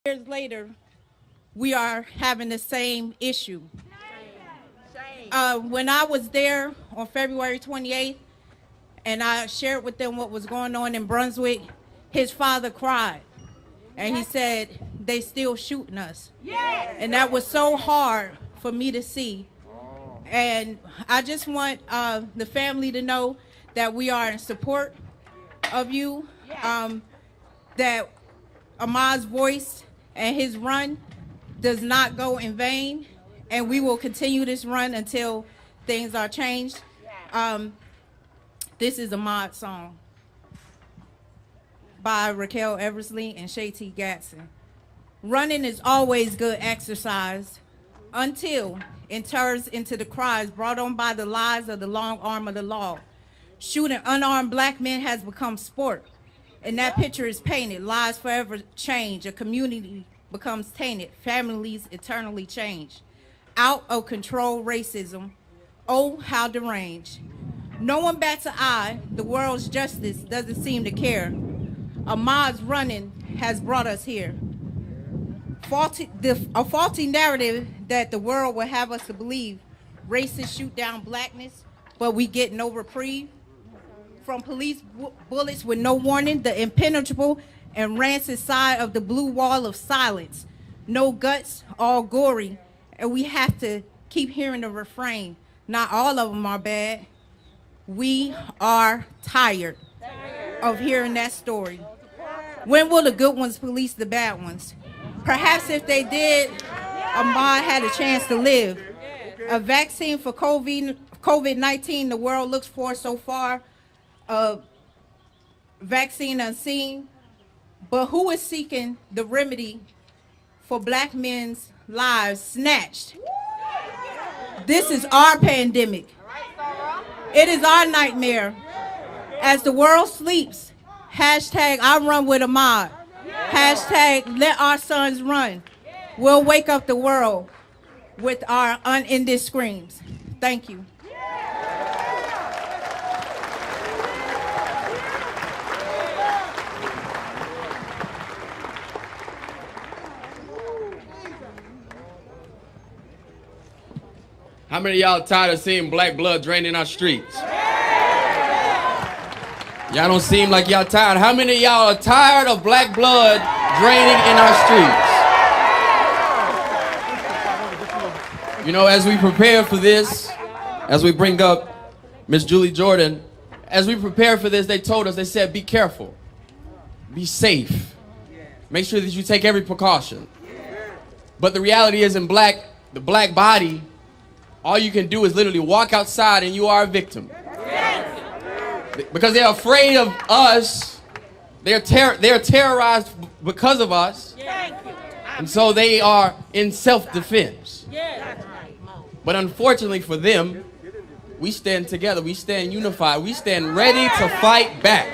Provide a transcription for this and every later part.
Years later, we are having the same issue. When I was there on February 28th, and I shared with them what was going on in Brunswick, his father cried. And he said, they still shooting us. And that was so hard for me to see. And I just want the family to know that we are in support of you, that Ahmaud's voice and his run does not go in vain, and we will continue this run until things are changed. This is Ahmaud's song by Raquel Eversley and Shay T. Gatson. Running is always good exercise until it turns into the cries brought on by the lies of the long arm of the law. Shooting unarmed black men has become sport, and that picture is painted. Lives forever change. A community becomes tainted. Families eternally change. Out of control racism. Oh, how deranged. No one bats an eye. The world's justice doesn't seem to care. Ahmaud's running has brought us here. A faulty narrative that the world will have us to believe. Racists shoot down blackness, but we get no reprieve. From police bullets with no warning, the impenetrable and rancid side of the blue wall of silence. No guts, all gory, and we have to keep hearing the refrain. Not all of them are bad. We are tired of hearing that story. When will the good ones police the bad ones? Perhaps if they did, Ahmaud had a chance to live. A vaccine for COVID-19 the world looks for so far, a vaccine unseen, but who is seeking the remedy for black men's lives snatched? This is our pandemic. It is our nightmare. As the world sleeps, hashtag I run with Ahmaud. Hashtag let our sons run. We'll wake up the world with our unending screams. Thank you. How many of y'all tired of seeing black blood draining our streets? Y'all don't seem like y'all tired. How many of y'all are tired of black blood draining in our streets? You know, as we prepare for this, as we bring up Miss Julie Jordan, as we prepare for this, they told us, they said, be careful, be safe, make sure that you take every precaution. But the reality is, in the black body, all you can do is literally walk outside and you are a victim. Because they're afraid of us. They're terrorized because of us. And so they are in self-defense. But unfortunately for them, we stand together. We stand unified. We stand ready to fight back.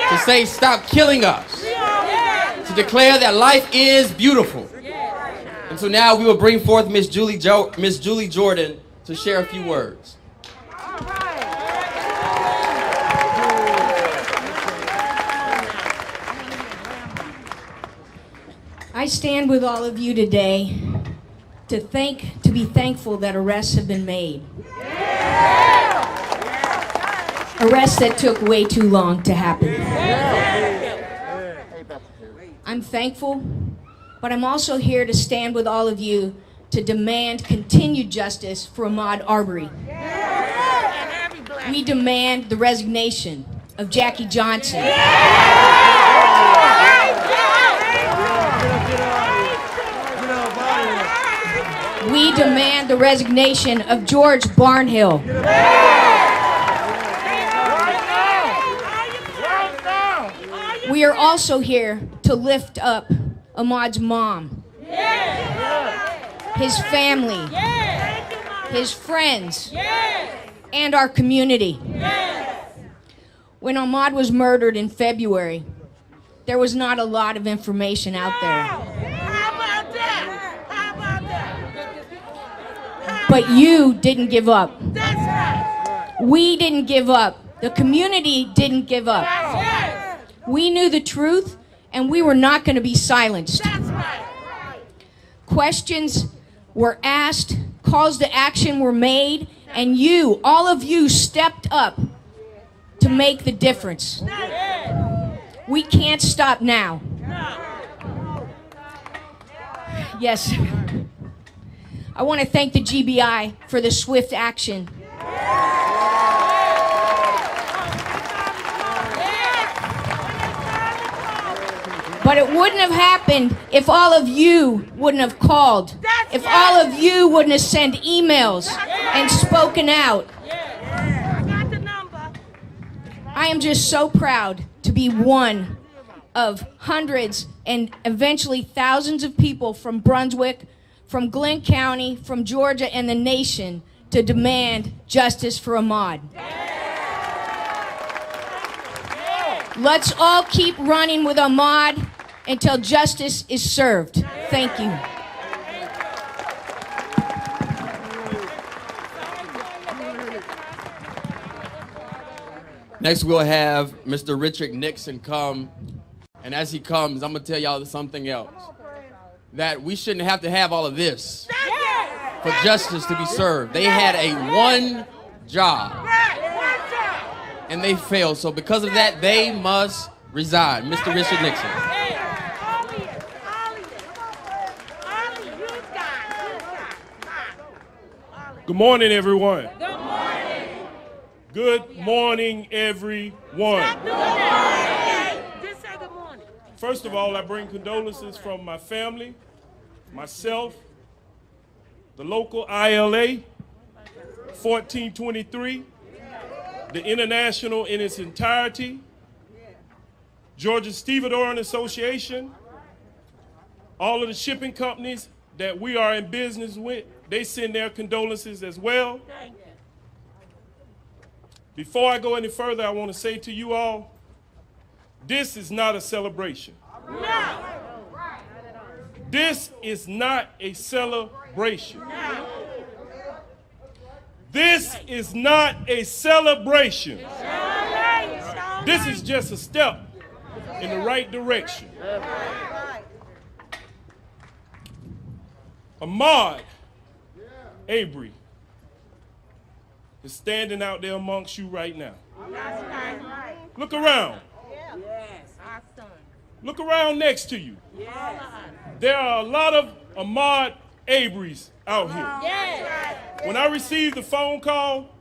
To say, stop killing us. To declare that life is beautiful. And so now we will bring forth Miss Julie Jordan to share a few words. I stand with all of you today to be thankful that arrests have been made. Arrests that took way too long to happen. I'm thankful, but I'm also here to stand with all of you to demand continued justice for Ahmaud Arbery. We demand the resignation of Jackie Johnson. We demand the resignation of George Barnhill. We are also here to lift up Ahmaud's mom, his family, his friends, and our community. When Ahmaud was murdered in February, there was not a lot of information out there. But you didn't give up. We didn't give up. The community didn't give up. We knew the truth, and we were not going to be silenced. Questions were asked, calls to action were made, and you, all of you, stepped up to make the difference. We can't stop now. Yes. I want to thank the GBI for the swift action. But it wouldn't have happened if all of you wouldn't have called, if all of you wouldn't have sent emails and spoken out. I am just so proud to be one of hundreds and eventually thousands of people from Brunswick, from Glenn County, from Georgia, and the nation to demand justice for Ahmaud. Let's all keep running with Ahmaud until justice is served. Thank you. Next, we'll have Mr. Richard Nixon come. And as he comes, I'm going to tell y'all something else. That we shouldn't have to have all of this for justice to be served. They had one job. And they failed. So because of that, they must resign. Mr. Richard Nixon. Good morning, everyone. Good morning. Good morning, everyone. Just say good morning. First of all, I bring condolences from my family, myself, the local ILA, 1423, the International in its entirety, Georgia Stevedoring Association, all of the shipping companies that we are in business with, they send their condolences as well. Before I go any further, I want to say to you all, this is not a celebration. No. This is not a celebration. This is not a celebration. This is just a step in the right direction. Ahmaud Arbery is standing out there amongst you right now. Look around. Look around next to you. There are a lot of Ahmaud Arbery's out here. When I received the phone call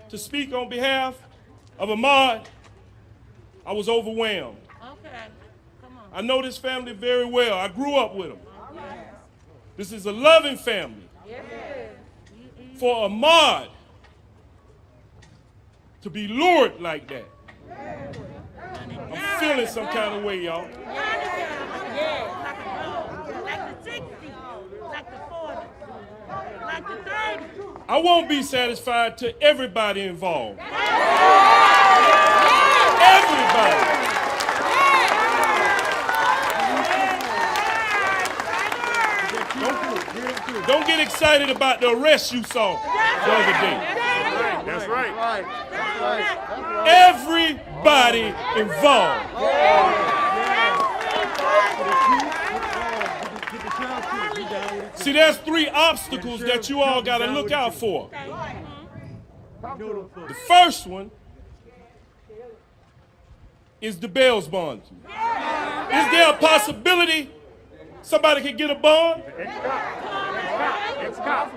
to speak on behalf of Ahmaud, I was overwhelmed. I know this family very well. I grew up with them. This is a loving family. For Ahmaud to be lured like that, I'm feeling some kind of way, y'all. Like the 60s, like the 40s, like the 30s. I won't be satisfied till everybody involved. Everybody. Don't get excited about the arrest you saw the other day. That's right. Everybody involved. See, there's 3 obstacles that you all got to look out for. The first one is the bail bond. Is there a possibility somebody could get a bond? Ex-cop.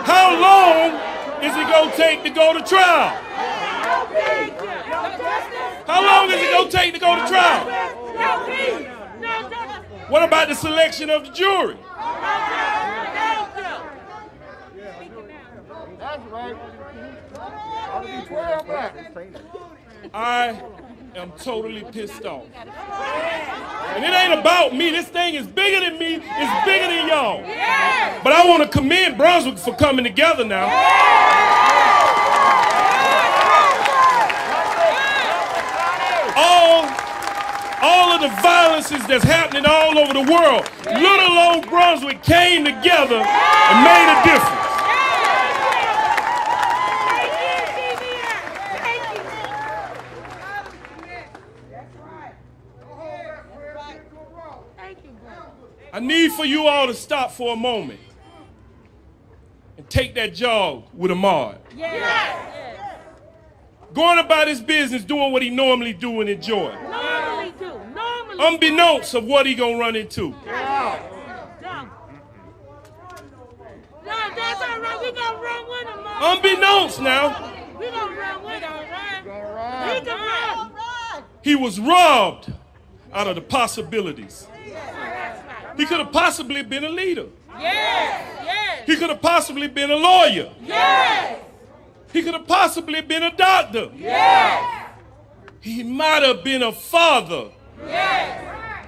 How long is it going to take to go to trial? How long is it going to take to go to trial? What about the selection of the jury? That's right. Ought to be 12 black. I am totally pissed off. And it ain't about me. This thing is bigger than me. It's bigger than y'all. But I want to commend Brunswick for coming together now. All of the violences that's happening all over the world, little old Brunswick came together and made a difference. I need for you all to stop for a moment and take that jog with Ahmad. Going about his business, doing what he normally do and enjoy. Normally do. Normally. Unbeknownst of what he gonna run into. No, that's all right. We gonna run with him, Mom. Unbeknownst now, We gonna run with him. He can run. he was robbed out of the possibilities. He could have possibly been a leader. Yes. He could have possibly been a lawyer. Yes. He could have possibly been a doctor. Yes. He might have been a father, Yes.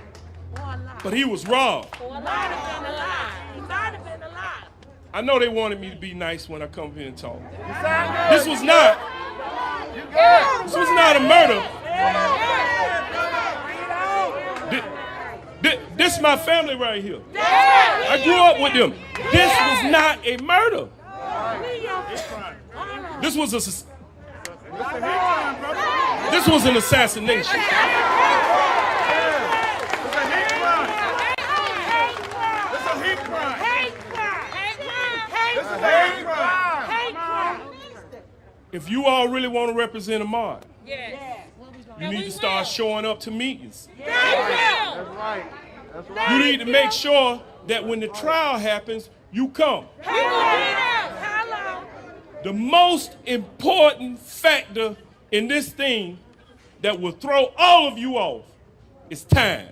but he was robbed. He might have been alive. He might have been alive. I know they wanted me to be nice when I come here and talk. This was not a murder. This my family right here. I grew up with them. This was not a murder. This was an assassination. If you all really want to represent Ahmad, you need to start showing up to meetings. That's right. You need to make sure that when the trial happens, you come. The most important factor in this thing that will throw all of you off is time.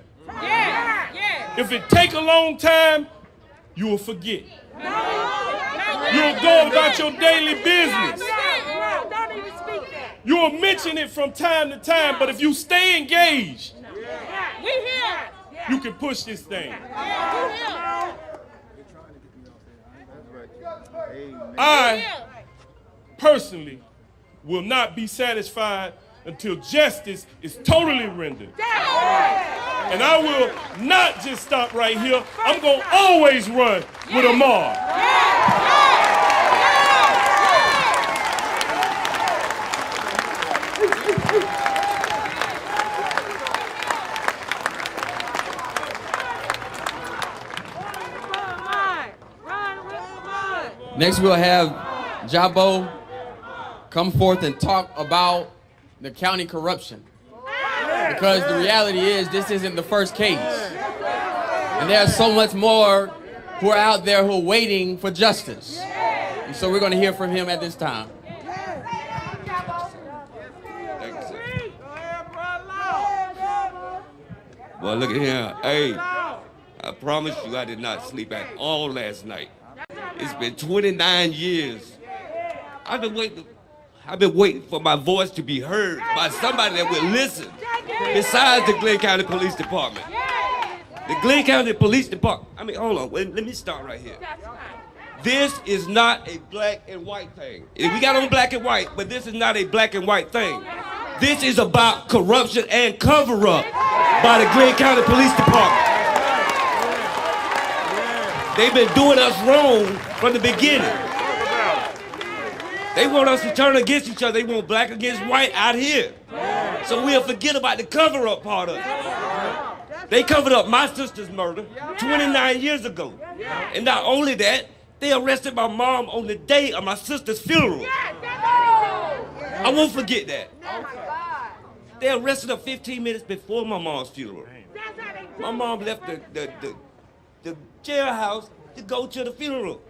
If it take a long time, you will forget. You'll go about your daily business. Don't even speak that. You will mention it from time to time, but if you stay engaged, We here. you can push this thing. I personally will not be satisfied until justice is totally rendered. And I will not just stop right here. I'm going to always run with Ahmad. Next, we'll have Jabo come forth and talk about the county corruption. Because the reality is, this isn't the first case. And there's so much more who are out there who are waiting for justice. And so we're going to hear from him at this time. Well, look at here. Hey, I promise you I did not sleep at all last night. It's been 29 years. I've been waiting for my voice to be heard by somebody that will listen besides the Glenn County Police Department. The Glenn County Police Department, hold on, let me start right here. This is not a black and white thing. We got on black and white, but this is not a black and white thing. This is about corruption and cover-up by the Glenn County Police Department. They've been doing us wrong from the beginning. They want us to turn against each other. They want black against white out here. So we'll forget about the cover-up part of it. They covered up my sister's murder 29 years ago. And not only that, they arrested my mom on the day of my sister's funeral. I won't forget that. They arrested her 15 minutes before my mom's funeral. My mom left the jailhouse to go to the funeral.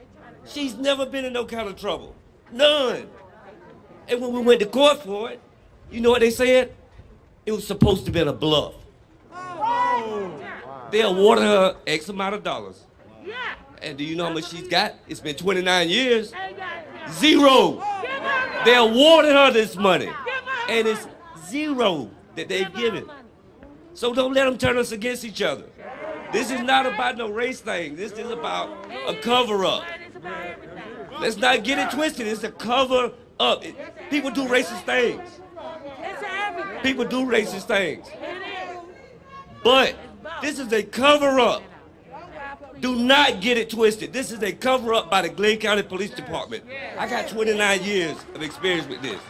She's never been in no kind of trouble. None. And when we went to court for it, you know what they said? It was supposed to be a bluff. They awarded her X amount of dollars. And do you know how much she's got? It's been 29 years. Zero. They awarded her this money. And it's zero that they've given. So don't let them turn us against each other. This is not about no race thing. This is about a cover-up. Let's not get it twisted. It's a cover-up. People do racist things. People do racist things. But this is a cover-up. Do not get it twisted. This is a cover-up by the Glenn County Police Department. I got 29 years of experience with this.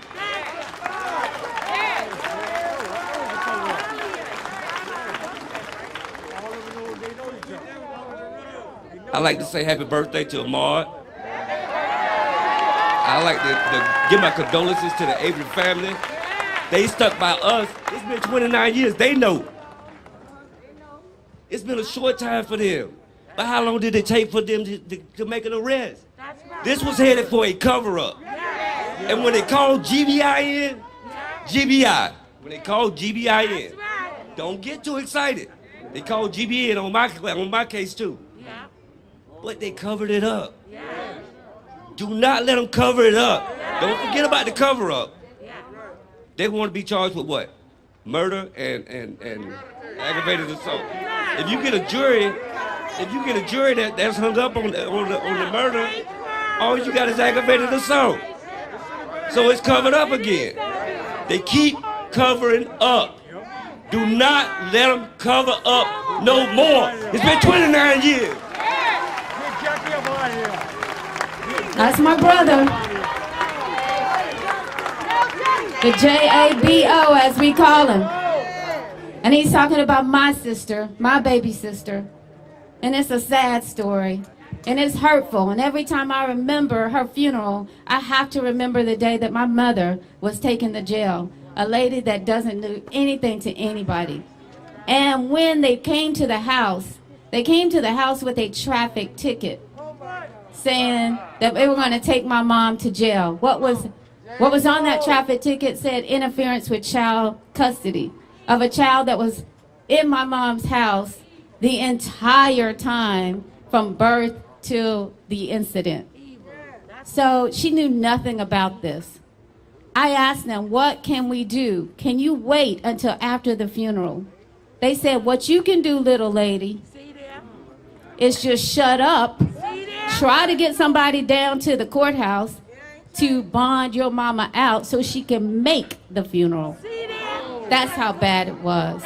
I'd like to say happy birthday to Ahmad. I'd like to give my condolences to the Avery family. They stuck by us. It's been 29 years. They know. It's been a short time for them. But how long did it take for them to make an arrest? This was headed for a cover-up. And when they called GBI in, when they called GBI in, don't get too excited. They called GBI in on my case too. But they covered it up. Do not let them cover it up. Don't forget about the cover-up. They want to be charged with what? Murder and aggravated assault. If you get a jury that's hung up on the murder, all you got is aggravated assault. So it's covered up again. They keep covering up. Do not let them cover up no more. It's been 29 years. That's my brother. The J-A-B-O, as we call him. And he's talking about my sister, my baby sister. And it's a sad story. And it's hurtful. And every time I remember her funeral, I have to remember the day that my mother was taken to jail. A lady that doesn't do anything to anybody. And when they came to the house with a traffic ticket saying that they were going to take my mom to jail. What was on that traffic ticket said interference with child custody of a child that was in my mom's house the entire time from birth to the incident. So she knew nothing about this. I asked them, what can we do? Can you wait until after the funeral? They said, what you can do, little lady, is just shut up, try to get somebody down to the courthouse to bond your mama out so she can make the funeral. That's how bad it was.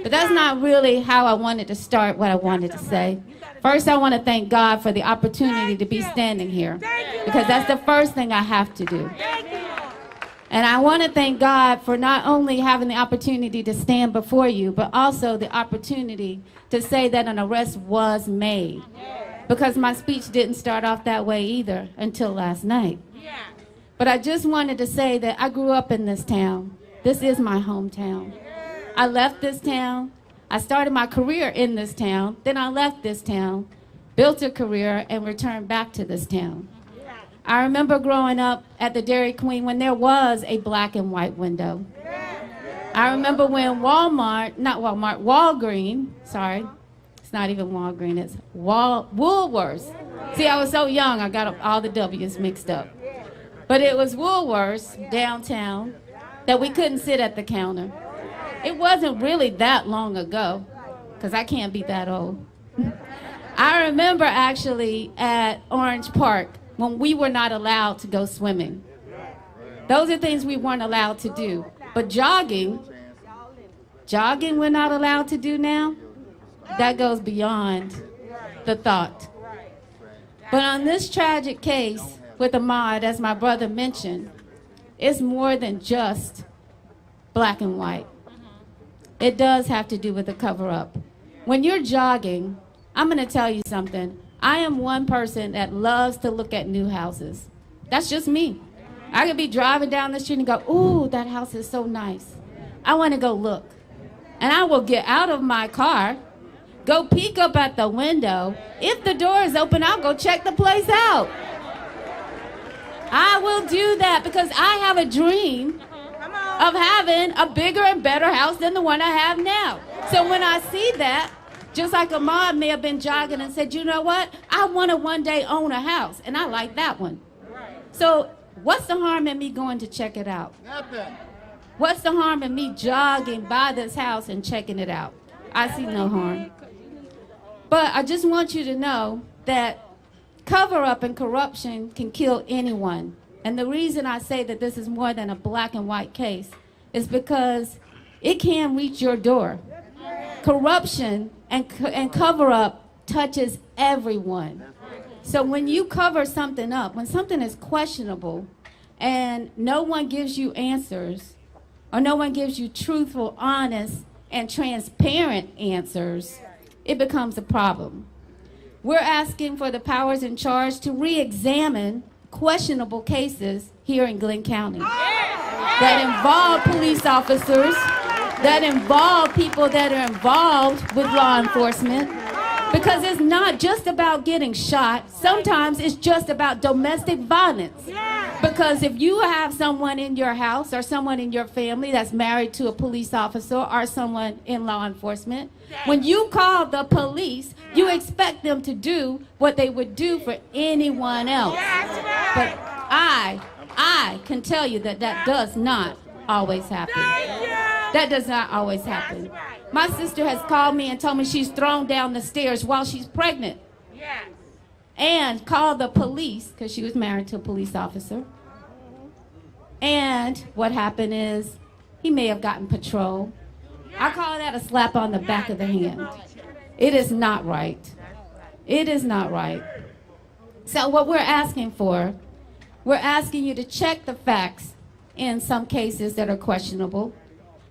But that's not really how I wanted to start what I wanted to say. First, I want to thank God for the opportunity to be standing here, because that's the first thing I have to do. And I want to thank God for not only having the opportunity to stand before you, but also the opportunity to say that an arrest was made. Because my speech didn't start off that way either until last night. But I just wanted to say that I grew up in this town. This is my hometown. I left this town. I started my career in this town. Then I left this town, built a career, and returned back to this town. I remember growing up at the Dairy Queen when there was a black and white window. I remember when Walgreens, sorry, it's not even Walgreens, it's Woolworths. See, I was so young, I got all the W's mixed up. But it was Woolworths downtown that we couldn't sit at the counter. It wasn't really that long ago, because I can't be that old. I remember actually at Orange Park when we were not allowed to go swimming. Those are things we weren't allowed to do. But jogging we're not allowed to do now. That goes beyond the thought. But on this tragic case with Ahmad, as my brother mentioned, it's more than just black and white. It does have to do with the cover-up. When you're jogging, I'm going to tell you something. I am one person that loves to look at new houses. That's just me. I could be driving down the street and go, ooh, that house is so nice. I want to go look. And I will get out of my car, go peek up at the window. If the door is open, I'll go check the place out. I will do that because I have a dream of having a bigger and better house than the one I have now. So when I see that, just like Ahmad may have been jogging and said, you know what? I want to one day own a house, and I like that one. So what's the harm in me going to check it out? Nothing. What's the harm in me jogging by this house and checking it out? I see no harm. But I just want you to know that cover-up and corruption can kill anyone. And the reason I say that this is more than a black and white case is because it can reach your door. Corruption and cover-up touches everyone. So when you cover something up, when something is questionable and no one gives you answers, or no one gives you truthful, honest, and transparent answers, it becomes a problem. We're asking for the powers in charge to re-examine questionable cases here in Glenn County that involve police officers, that involve people that are involved with law enforcement, because it's not just about getting shot. Sometimes it's just about domestic violence. Because if you have someone in your house or someone in your family that's married to a police officer or someone in law enforcement, when you call the police, you expect them to do what they would do for anyone else. But I can tell you that that does not always happen. That does not always happen. My sister has called me and told me she's thrown down the stairs while she's pregnant. And called the police, because she was married to a police officer. And what happened is, he may have gotten patrol. I call that a slap on the back of the hand. It is not right. It is not right. So what we're asking for, we're asking you to check the facts in some cases that are questionable.